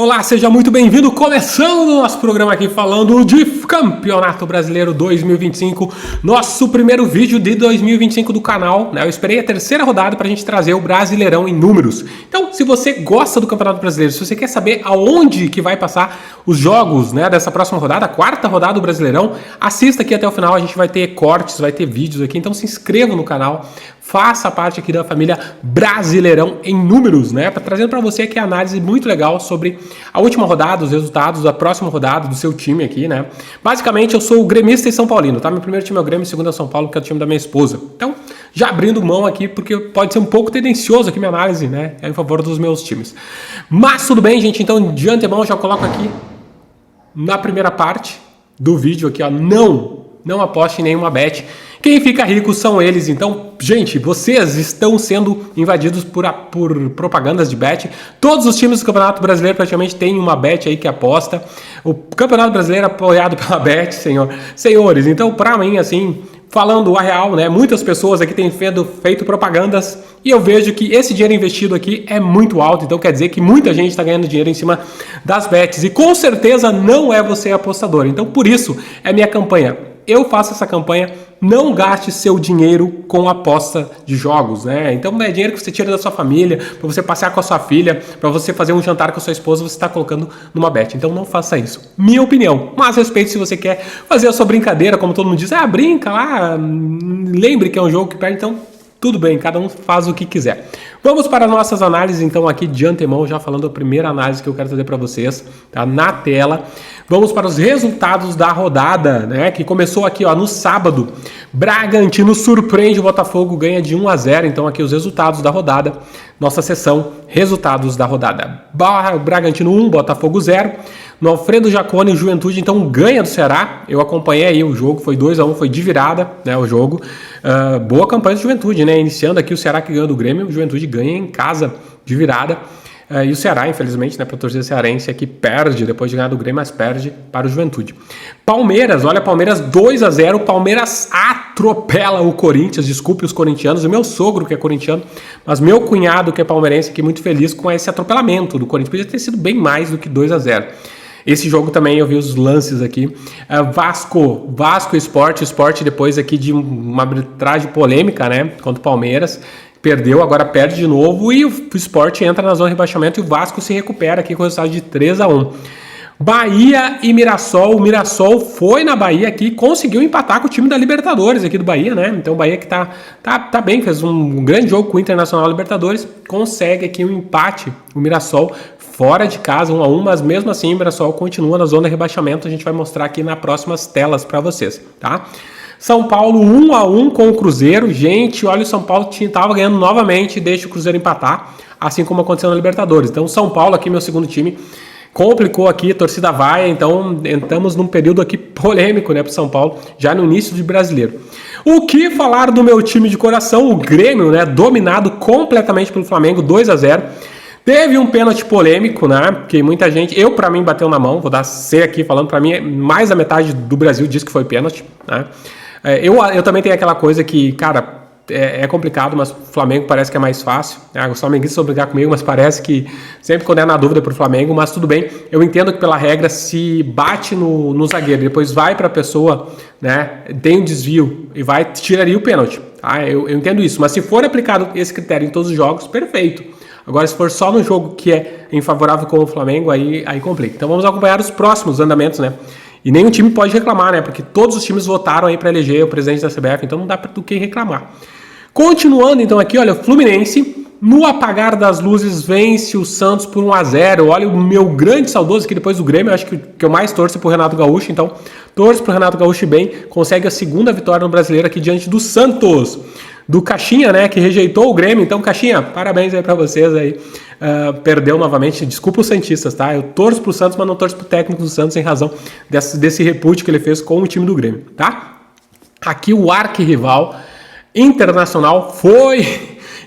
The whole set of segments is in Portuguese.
Olá, seja muito bem-vindo, começando o nosso programa aqui falando de Campeonato Brasileiro 2025, nosso primeiro vídeo de 2025 do canal, né? Eu esperei a terceira rodada para a gente trazer o Brasileirão em números. Então, se você gosta do Campeonato Brasileiro, se você quer saber aonde que vai passar os jogos, né, dessa próxima rodada, a quarta rodada do Brasileirão, assista aqui até o final, a gente vai ter cortes, vai ter vídeos aqui, então se inscreva no canal. Faça parte aqui da família Brasileirão em números, né? Trazendo para você aqui a análise muito legal sobre a última rodada, os resultados da próxima rodada do seu time aqui, né? Basicamente, eu sou o gremista e São Paulino, tá? Meu primeiro time é o Grêmio, segundo é o São Paulo, que é o time da minha esposa. Então, já abrindo mão aqui, porque pode ser um pouco tendencioso aqui minha análise, né? É em favor dos meus times. Mas tudo bem, gente. Então, de antemão, eu já coloco aqui na primeira parte do vídeo aqui, ó. Não aposte em nenhuma bet. Quem fica rico são eles. Então, gente, vocês estão sendo invadidos por propagandas de bet. Todos os times do Campeonato Brasileiro praticamente têm uma bet aí que aposta. O Campeonato Brasileiro é apoiado pela bet, senhores. Então, pra mim, assim, falando a real, né? Muitas pessoas aqui têm feito propagandas e eu vejo que esse dinheiro investido aqui é muito alto. Então, quer dizer que muita gente está ganhando dinheiro em cima das bets. E com certeza não é você apostador. Então, por isso, é minha campanha. Eu faço essa campanha, não gaste seu dinheiro com aposta de jogos, né? Então é dinheiro que você tira da sua família, para você passear com a sua filha, para você fazer um jantar com a sua esposa, você está colocando numa bet. Então não faça isso. Minha opinião. Mas respeito se você quer fazer a sua brincadeira, como todo mundo diz, brinca lá, lembre que é um jogo que perde, então tudo bem, cada um faz o que quiser. Vamos para nossas análises, então, aqui de antemão, já falando a primeira análise que eu quero trazer para vocês, tá? Na tela. Vamos para os resultados da rodada, né? Que começou aqui, ó, no sábado. Bragantino surpreende o Botafogo, ganha de 1-0. Então, aqui os resultados da rodada. Nossa sessão, resultados da rodada. Bragantino 1, Botafogo 0. No Alfredo Jaconi, o Juventude, então, ganha do Ceará. Eu acompanhei aí o jogo, foi 2-1, foi de virada, né, o jogo. Boa campanha do Juventude, né? Iniciando aqui o Ceará que ganhou do Grêmio, o Juventude ganha em casa de virada. E o Ceará, infelizmente, né, para a torcida cearense aqui, perde depois de ganhar do Grêmio, mas perde para o Juventude. Palmeiras, olha, Palmeiras 2-0, Palmeiras atropela o Corinthians, desculpe os corintianos, o meu sogro que é corintiano, mas meu cunhado que é palmeirense aqui, muito feliz com esse atropelamento do Corinthians, podia ter sido bem mais do que 2-0. Esse jogo também eu vi os lances aqui. Vasco Sport depois aqui de uma arbitragem polêmica, né, contra o Palmeiras. Perdeu, agora perde de novo e o Sport entra na zona de rebaixamento e o Vasco se recupera aqui com o resultado de 3-1. Bahia e Mirassol. O Mirassol foi na Bahia aqui e conseguiu empatar com o time da Libertadores aqui do Bahia, né? Então o Bahia que tá bem, fez um grande jogo com o Internacional Libertadores, consegue aqui um empate, o Mirassol fora de casa, 1-1, mas mesmo assim o Mirassol continua na zona de rebaixamento, a gente vai mostrar aqui nas próximas telas para vocês, tá? São Paulo 1-1 com o Cruzeiro. Gente, olha, o São Paulo estava ganhando novamente, deixa o Cruzeiro empatar, assim como aconteceu na Libertadores. Então, São Paulo aqui, meu segundo time, complicou aqui, torcida vai, então entramos num período aqui polêmico, né, para o São Paulo, já no início de Brasileiro. O que falar do meu time de coração, o Grêmio, né, dominado completamente pelo Flamengo, 2-0. Teve um pênalti polêmico, né? Porque muita gente, pra mim, bateu na mão. Vou dar C aqui falando, pra mim, mais da metade do Brasil diz que foi pênalti, né? Eu também tenho aquela coisa que, cara, é complicado, mas o Flamengo parece que é mais fácil. Os flamenguistas vão brigar comigo, mas parece que sempre quando é na dúvida pro Flamengo, mas tudo bem. Eu entendo que pela regra, se bate no zagueiro, depois vai pra pessoa, né? Tem um desvio e tiraria o pênalti. Tá? Eu entendo isso, mas se for aplicado esse critério em todos os jogos, perfeito. Agora, se for só no jogo que é infavorável com o Flamengo, aí complica. Então vamos acompanhar os próximos andamentos, né? E nenhum time pode reclamar, né? Porque todos os times votaram aí para eleger o presidente da CBF, então não dá do que reclamar. Continuando então aqui, olha, o Fluminense, no apagar das luzes, vence o Santos por 1-0. Olha, o meu grande saudoso aqui depois do Grêmio, eu acho que eu mais torço pro Renato Gaúcho, então torço pro Renato Gaúcho bem, consegue a segunda vitória no Brasileiro aqui diante do Santos. Do Caixinha, né, que rejeitou o Grêmio. Então, Caixinha, parabéns aí pra vocês aí. Perdeu novamente, desculpa os santistas, tá? Eu torço pro Santos, mas não torço pro técnico do Santos em razão desse repúdio que ele fez com o time do Grêmio, tá? Aqui o arquirrival Internacional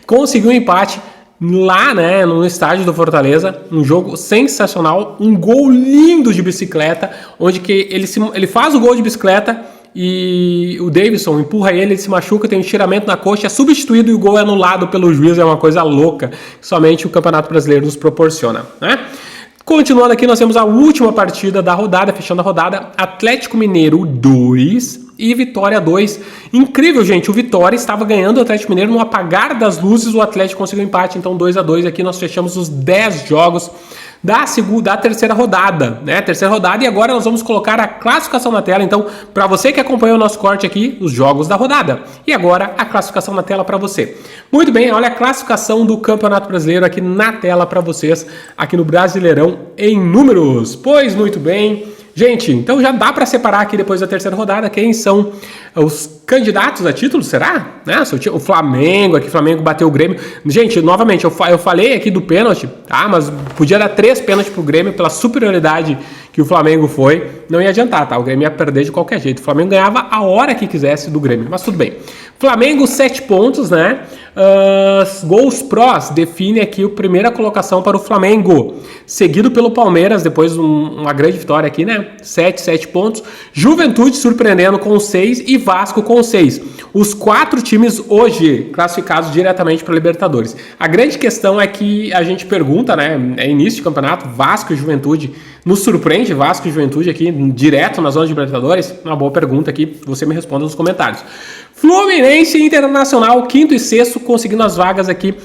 conseguiu um empate lá, né, no estádio do Fortaleza, um jogo sensacional, um gol lindo de bicicleta, onde que ele faz o gol de bicicleta e o Davidson empurra ele se machuca, tem um estiramento na coxa, é substituído e o gol é anulado pelo juiz. É uma coisa louca que somente o Campeonato Brasileiro nos proporciona, né? Continuando aqui, nós temos a última partida da rodada, fechando a rodada, Atlético Mineiro 2 e Vitória 2. Incrível, gente, o Vitória estava ganhando o Atlético Mineiro no apagar das luzes, o Atlético conseguiu empate, então 2-2 aqui, nós fechamos os 10 jogos da terceira rodada, né? Terceira rodada, e agora nós vamos colocar a classificação na tela. Então, para você que acompanhou o nosso corte aqui, os jogos da rodada. E agora a classificação na tela para você. Muito bem, olha a classificação do Campeonato Brasileiro aqui na tela para vocês, aqui no Brasileirão em números. Pois muito bem. Gente, então já dá para separar aqui depois da terceira rodada quem são os candidatos a título, será? Né? O Flamengo, aqui o Flamengo bateu o Grêmio. Gente, novamente, eu falei aqui do pênalti, tá? Mas podia dar 3 pênaltis pro Grêmio pela superioridade que o Flamengo foi. Não ia adiantar, tá? O Grêmio ia perder de qualquer jeito. O Flamengo ganhava a hora que quisesse do Grêmio, mas tudo bem. Flamengo, 7 pontos, né? Gols Pros define aqui a primeira colocação para o Flamengo, seguido pelo Palmeiras, depois uma grande vitória aqui, né? 7 pontos. Juventude surpreendendo com 6 e Vasco com 6. Os 4 times hoje classificados diretamente para a Libertadores. A grande questão é que a gente pergunta, né? É início de campeonato, Vasco e Juventude. Nos surpreende Vasco e Juventude aqui direto na zona de Libertadores? Uma boa pergunta aqui, você me responda nos comentários. Fluminense e Internacional, 5º e 6º, conseguindo as vagas aqui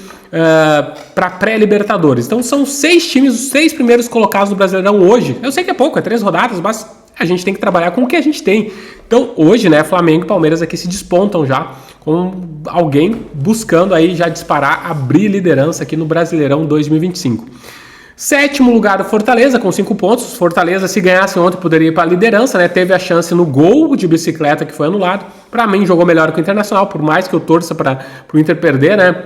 para pré-Libertadores. Então são 6 times, os 6 primeiros colocados do Brasileirão hoje. Eu sei que é pouco, é 3 rodadas, mas a gente tem que trabalhar com o que a gente tem. Então hoje, né, Flamengo e Palmeiras aqui se despontam já, com alguém buscando aí já disparar, abrir liderança aqui no Brasileirão 2025. 7º lugar o Fortaleza com 5 pontos. Fortaleza, se ganhasse ontem, poderia ir para a liderança, né? Teve a chance no gol de bicicleta que foi anulado. Para mim, jogou melhor que o Internacional, por mais que eu torça para o Inter perder, né?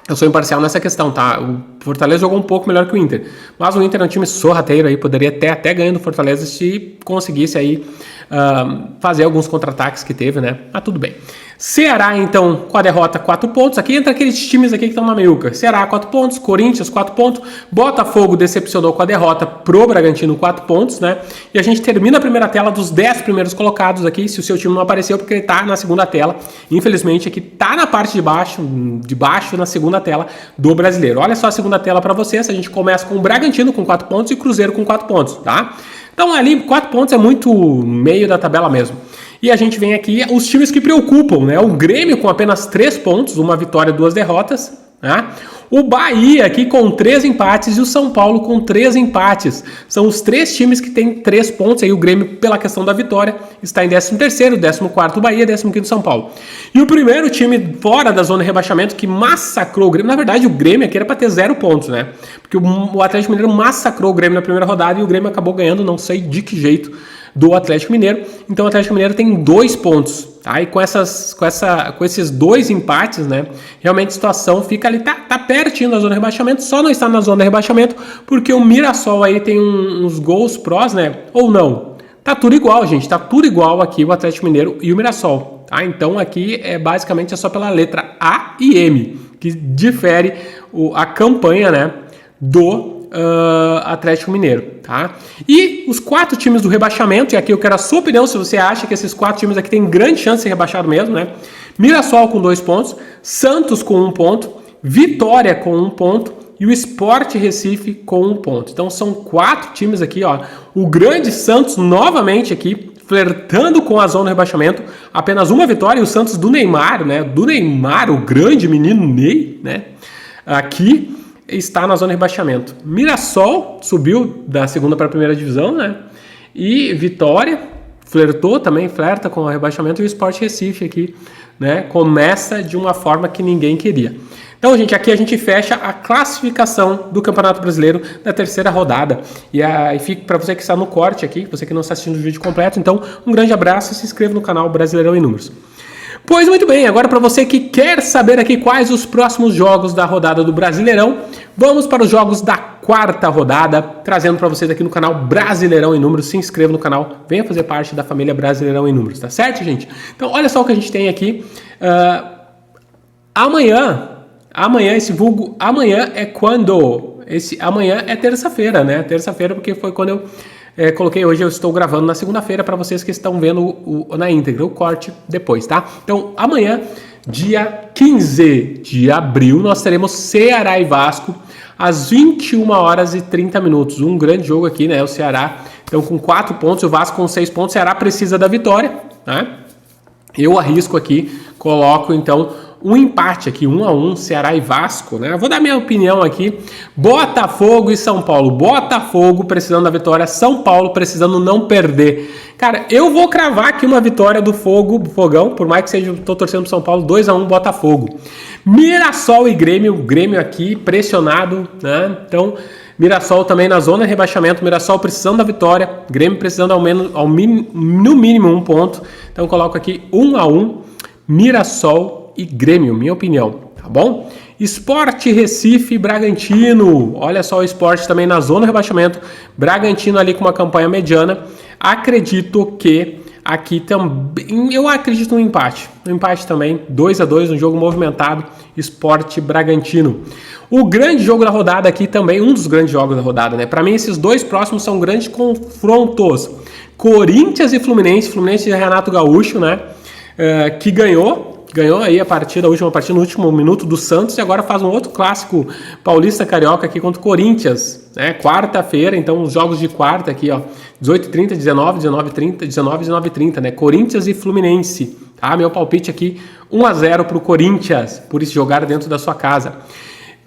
Eu sou imparcial nessa questão, tá? O Fortaleza jogou um pouco melhor que o Inter. Mas o Inter é um time sorrateiro aí, poderia até ganhando o Fortaleza se conseguisse aí fazer alguns contra-ataques que teve, né? Mas tudo bem. Ceará, então, com a derrota, 4 pontos. Aqui entra aqueles times aqui que estão na meiuca. Ceará, 4 pontos. Corinthians, 4 pontos. Botafogo decepcionou com a derrota pro Bragantino, 4 pontos, né? E a gente termina a primeira tela dos 10 primeiros colocados aqui. Se o seu time não apareceu, porque ele tá na segunda tela. Infelizmente, aqui tá na parte de baixo na segunda tela do Brasileiro. Olha só a segunda tela para vocês. A gente começa com o Bragantino com 4 pontos e o Cruzeiro com 4 pontos, tá? Então, ali, 4 pontos é muito meio da tabela mesmo. E a gente vem aqui, os times que preocupam, né? O Grêmio com apenas 3 pontos, uma vitória e 2 derrotas, né? O Bahia aqui com 3 empates e o São Paulo com 3 empates. São os 3 times que têm 3 pontos. Aí o Grêmio, pela questão da vitória, está em 13º, 14º o Bahia, 15º São Paulo. E o primeiro time fora da zona de rebaixamento que massacrou o Grêmio, na verdade o Grêmio aqui era para ter 0 pontos, né? Porque o Atlético Mineiro massacrou o Grêmio na primeira rodada e o Grêmio acabou ganhando, não sei de que jeito, do Atlético Mineiro. Então o Atlético Mineiro tem 2 pontos, tá? E com esses 2 empates, né? Realmente a situação fica ali, tá pertinho da zona de rebaixamento, só não está na zona de rebaixamento porque o Mirassol aí tem uns gols prós, né? Ou não. Tá tudo igual, gente, tá tudo igual aqui o Atlético Mineiro e o Mirassol, tá? Então aqui basicamente é só pela letra A e M que difere a campanha, né, do Atlético Mineiro, tá? E os 4 times do rebaixamento, e aqui eu quero a sua opinião se você acha que esses 4 times aqui têm grande chance de ser rebaixado mesmo, né? Mirassol com 2 pontos, Santos com 1 ponto, Vitória com 1 ponto e o Sport Recife com 1 ponto. Então são 4 times aqui, ó. O grande Santos novamente aqui flertando com a zona de rebaixamento, apenas uma vitória, e o Santos do Neymar, né? Do Neymar, o grande menino Ney, né? Aqui está na zona de rebaixamento. Mirassol subiu da segunda para a primeira divisão, né? E Vitória flerta com o rebaixamento, e o Sport Recife aqui, né, começa de uma forma que ninguém queria. Então, gente, aqui a gente fecha a classificação do Campeonato Brasileiro da terceira rodada. E fica para você que está no corte aqui, você que não está assistindo o vídeo completo, então um grande abraço e se inscreva no canal Brasileirão em Números. Pois muito bem, agora para você que quer saber aqui quais os próximos jogos da rodada do Brasileirão, vamos para os jogos da quarta rodada, trazendo para vocês aqui no canal Brasileirão em Números. Se inscreva no canal, venha fazer parte da família Brasileirão em Números, tá certo, gente? Então olha só o que a gente tem aqui. Amanhã, esse vulgo amanhã é quando? Amanhã é terça-feira, né? Terça-feira, porque foi quando eu coloquei hoje, eu estou gravando na segunda-feira para vocês que estão vendo na íntegra, o corte depois, tá? Então, amanhã, dia 15 de abril, nós teremos Ceará e Vasco às 21 horas e 30 minutos. Um grande jogo aqui, né? O Ceará, então, com 4 pontos, o Vasco com 6 pontos. O Ceará precisa da vitória, né? Eu arrisco aqui, coloco, então, um empate aqui, 1-1, Ceará e Vasco, né? Eu vou dar minha opinião aqui. Botafogo e São Paulo. Botafogo precisando da vitória, São Paulo precisando não perder. Cara, eu vou cravar aqui uma vitória do Fogão, por mais que seja, tô torcendo pro São Paulo, 2-1 Botafogo. Mirassol e Grêmio, Grêmio aqui pressionado, né? Então, Mirassol também na zona de rebaixamento, Mirassol precisando da vitória, Grêmio precisando no mínimo 1 ponto. Então eu coloco aqui 1-1, Mirassol e Grêmio, minha opinião, tá bom? Sport Recife e Bragantino, olha só o Sport também na zona de rebaixamento, Bragantino ali com uma campanha mediana. Acredito que aqui também, eu acredito no empate também, 2-2, um jogo movimentado, Sport Bragantino. O grande jogo da rodada aqui também, um dos grandes jogos da rodada, né? Para mim esses dois próximos são grandes confrontos. Corinthians e Fluminense de Renato Gaúcho, né? Que ganhou aí a última partida no último minuto do Santos e agora faz um outro clássico paulista carioca aqui contra o Corinthians, né? Quarta-feira, então os jogos de quarta aqui, ó, 18h30, 19h30, 19h30, né? Corinthians e Fluminense, tá? Meu palpite aqui, 1-0 pro Corinthians, por isso jogar dentro da sua casa.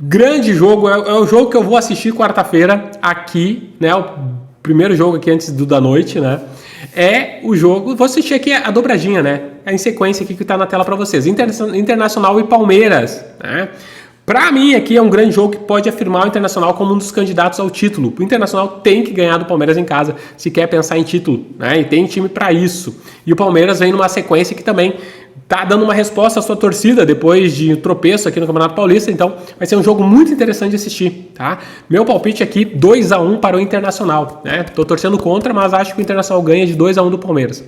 Grande jogo, é o jogo que eu vou assistir quarta-feira aqui, né? O primeiro jogo aqui antes da noite, né? É o jogo, vou assistir aqui a dobradinha, né? É em sequência aqui que tá na tela para vocês. Internacional e Palmeiras, né? Para mim aqui é um grande jogo que pode afirmar o Internacional como um dos candidatos ao título. O Internacional tem que ganhar do Palmeiras em casa se quer pensar em título, né? E tem time para isso. E o Palmeiras vem numa sequência que também tá dando uma resposta à sua torcida depois de tropeço aqui no Campeonato Paulista, então vai ser um jogo muito interessante de assistir, tá? Meu palpite aqui, 2-1 para o Internacional, né? Tô torcendo contra, mas acho que o Internacional ganha de 2-1 do Palmeiras.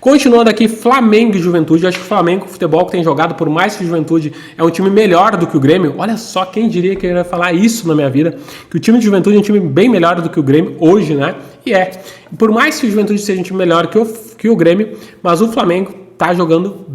Continuando aqui, Flamengo e Juventude. Eu acho que o Flamengo, o futebol que tem jogado, por mais que o Juventude é um time melhor do que o Grêmio. Olha só, quem diria que eu ia falar isso na minha vida, que o time de Juventude é um time bem melhor do que o Grêmio hoje, né? E por mais que o Juventude seja um time melhor que o Grêmio, mas o Flamengo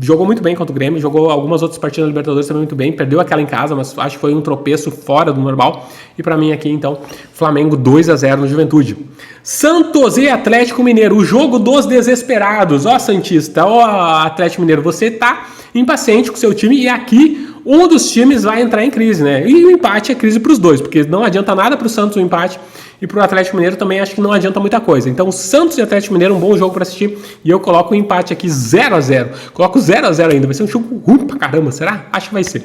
jogou muito bem contra o Grêmio, jogou algumas outras partidas da Libertadores também muito bem, perdeu aquela em casa, mas acho que foi um tropeço fora do normal. E pra mim aqui, então, Flamengo 2-0 no Juventude. Santos e Atlético Mineiro, o jogo dos desesperados. Ó, Santista, ó, Atlético Mineiro, você tá impaciente com o seu time e aqui um dos times vai entrar em crise, né? E o empate é crise pros dois, porque não adianta nada pro Santos o empate e pro Atlético Mineiro também acho que não adianta muita coisa. Então, Santos e Atlético Mineiro um bom jogo para assistir e eu coloco o empate aqui 0-0. Coloco 0-0 ainda, vai ser um jogo ruim pra caramba, será? Acho que vai ser.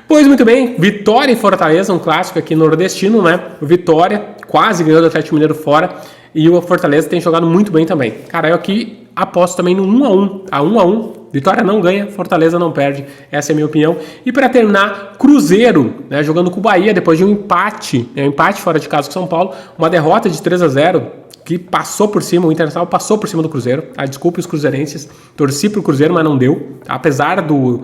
Pois muito bem, Vitória e Fortaleza, um clássico aqui nordestino, né? O Vitória quase ganhou do Atlético Mineiro fora e o Fortaleza tem jogado muito bem também. Cara, eu aqui aposto também no 1-1, tá? 1-1. Vitória não ganha, Fortaleza não perde, essa é a minha opinião. E para terminar, Cruzeiro, né, jogando com o Bahia depois de um empate, um empate fora de casa com São Paulo, uma derrota de 3-0, que passou por cima, o Internacional passou por cima do Cruzeiro, tá? Desculpe os cruzeirenses, torci pro Cruzeiro, mas não deu, tá? Apesar do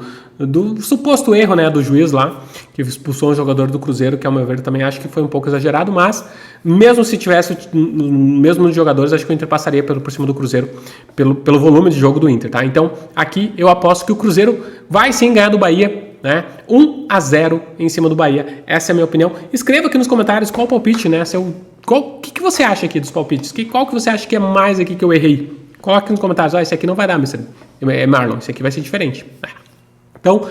suposto erro, né, do juiz lá, que expulsou um jogador do Cruzeiro, que ao meu ver também acho que foi um pouco exagerado, mas mesmo se tivesse mesmo nos jogadores, acho que o Inter passaria por cima do Cruzeiro, pelo volume de jogo do Inter, tá? Então, aqui eu aposto que o Cruzeiro vai sim ganhar do Bahia, né? 1-0 em cima do Bahia, essa é a minha opinião. Escreva aqui nos comentários qual o palpite, né? O que você acha aqui dos palpites? Qual que você acha que é mais aqui que eu errei? Coloque nos comentários, esse aqui não vai dar, Marlon, esse aqui vai ser diferente. Então,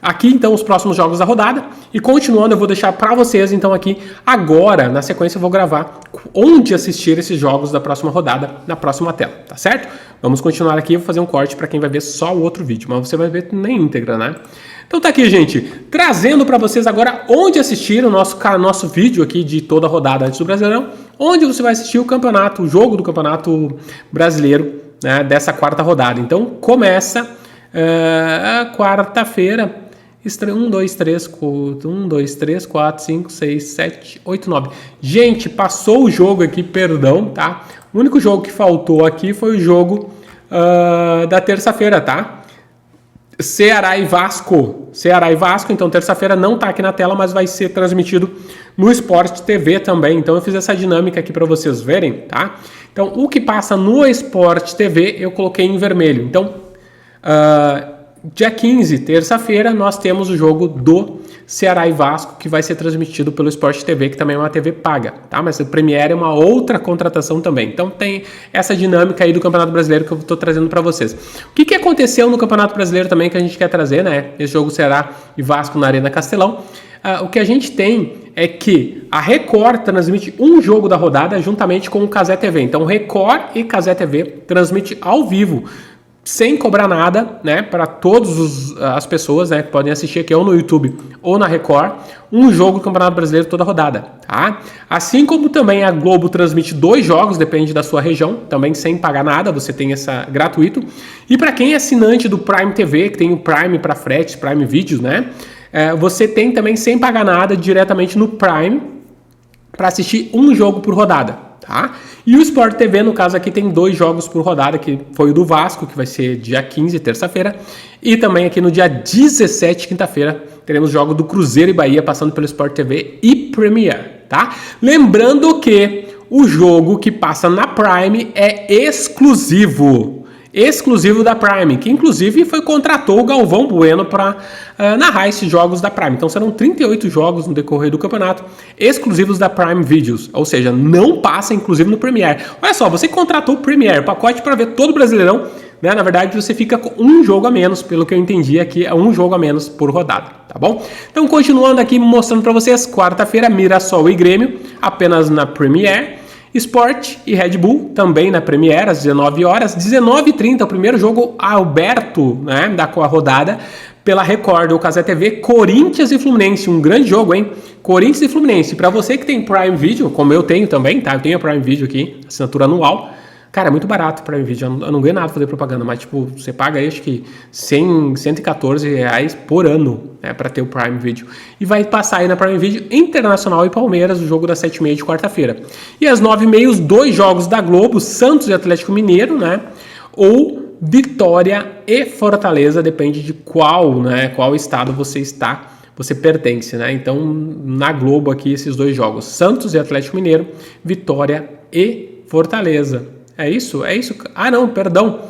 aqui então os próximos jogos da rodada e continuando eu vou deixar para vocês então aqui agora, na sequência eu vou gravar onde assistir esses jogos da próxima rodada na próxima tela, tá certo? Vamos continuar aqui, eu vou fazer um corte para quem vai ver só o outro vídeo, mas você vai ver na íntegra, né? Então tá aqui, gente, trazendo para vocês agora onde assistir o nosso vídeo aqui de toda a rodada antes do Brasileirão, onde você vai assistir o jogo do Campeonato Brasileiro, né, dessa quarta rodada. Então começa quarta-feira, 1, 2, 3, 4, 5, 6, 7, 8, 9. Gente, passou o jogo aqui, perdão, tá? O único jogo que faltou aqui foi o jogo da terça-feira, tá? Ceará e Vasco, então terça-feira não tá aqui na tela, mas vai ser transmitido no Sport TV também, então eu fiz essa dinâmica aqui para vocês verem, tá? Então o que passa no Sport TV eu coloquei em vermelho, então dia 15, terça-feira, nós temos o jogo do Ceará e Vasco, que vai ser transmitido pelo Sport TV, que também é uma TV paga, tá? Mas o Premier é uma outra contratação também. Então tem essa dinâmica aí do Campeonato Brasileiro que eu estou trazendo para vocês. O que aconteceu no Campeonato Brasileiro também que a gente quer trazer, né? Esse jogo Ceará e Vasco na Arena Castelão. O que a gente tem é que a Record transmite um jogo da rodada juntamente com o Cazé TV. Então Record e Cazé TV transmite ao vivo, sem cobrar nada, né, para todas as pessoas, né, que podem assistir aqui ou no YouTube ou na Record, um jogo do Campeonato Brasileiro toda rodada, tá? Assim como também a Globo transmite 2 jogos, depende da sua região, também sem pagar nada, você tem essa gratuito. E para quem é assinante do Prime TV, que tem o Prime para frete, Prime Videos, né, você tem também sem pagar nada diretamente no Prime para assistir um jogo por rodada. Tá? E o Sport TV, no caso aqui, tem 2 jogos por rodada, que foi o do Vasco, que vai ser dia 15, terça-feira, e também aqui no dia 17, quinta-feira, teremos jogo do Cruzeiro e Bahia, passando pelo Sport TV e Premier, tá? Lembrando que o jogo que passa na Prime é exclusivo da Prime, que inclusive contratou o Galvão Bueno para narrar esses jogos da Prime. Então serão 38 jogos no decorrer do campeonato, exclusivos da Prime Videos, ou seja, não passa inclusive no Premier. Olha só, você contratou o Premier, pacote para ver todo o Brasileirão, né? Na verdade você fica com um jogo a menos, pelo que eu entendi aqui, é um jogo a menos por rodada, tá bom? Então continuando aqui, mostrando para vocês, quarta-feira, Mirassol e Grêmio, apenas na Premier. Sport e Red Bull, também na Premier, às 19 horas. 19h30, o primeiro jogo aberto, né, da rodada, pela Record ou Cazé TV, Corinthians e Fluminense. Um grande jogo, hein? Corinthians e Fluminense. Para você que tem Prime Video, como eu tenho também, tá? Eu tenho a Prime Video aqui, assinatura anual. Cara, é muito barato o Prime Video. Eu não ganho nada pra fazer propaganda, mas tipo, você paga aí, acho que 114 reais por ano, né, pra ter o Prime Video. E vai passar aí na Prime Video Internacional e Palmeiras, o jogo das 7h30 de quarta-feira. E às 9h30, os 2 jogos da Globo, Santos e Atlético Mineiro, né? Ou Vitória e Fortaleza, depende de qual estado você pertence, né? Então, na Globo aqui, esses 2 jogos, Santos e Atlético Mineiro, Vitória e Fortaleza. É isso? É isso? Ah, não, perdão.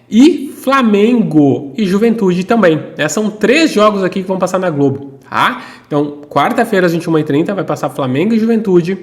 E Flamengo e Juventude também, né? São 3 jogos aqui que vão passar na Globo, tá? Então, quarta-feira às 21h30 vai passar Flamengo e Juventude,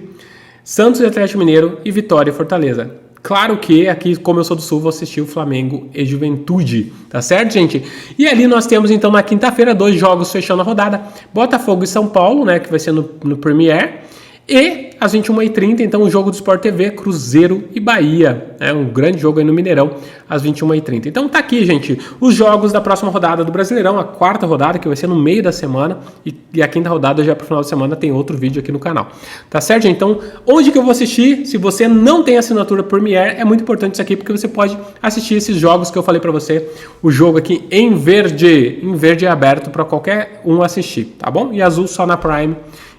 Santos e Atlético Mineiro e Vitória e Fortaleza. Claro que aqui, como eu sou do Sul, vou assistir o Flamengo e Juventude, tá certo, gente? E ali nós temos, então, na quinta-feira, 2 jogos fechando a rodada. Botafogo e São Paulo, né, que vai ser no Premier. E às 21h30, então, o jogo do Sport TV, Cruzeiro e Bahia. É um grande jogo aí no Mineirão, às 21h30. Então tá aqui, gente, os jogos da próxima rodada do Brasileirão, a 4ª rodada, que vai ser no meio da semana, e a 5ª rodada já pro final de semana tem outro vídeo aqui no canal. Tá certo, gente? Então, onde que eu vou assistir? Se você não tem assinatura Premier, é muito importante isso aqui, porque você pode assistir esses jogos que eu falei pra você, o jogo aqui em verde é aberto para qualquer um assistir, tá bom? E azul só na Prime,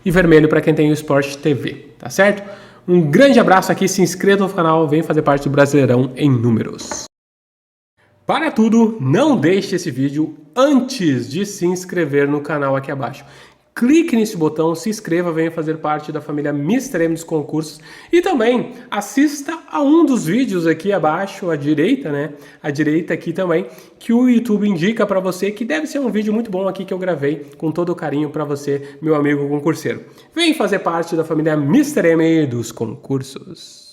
e vermelho para quem tem o Sport TV, tá certo? Um grande abraço aqui, se inscreva no canal, vem fazer parte do Brasileirão em números. Para tudo, não deixe esse vídeo antes de se inscrever no canal aqui abaixo. Clique nesse botão, se inscreva, venha fazer parte da família Mr. M dos concursos e também assista a um dos vídeos aqui abaixo, à direita, né? À direita aqui também, que o YouTube indica para você que deve ser um vídeo muito bom aqui que eu gravei com todo o carinho para você, meu amigo concurseiro. Vem fazer parte da família Mr. M dos concursos.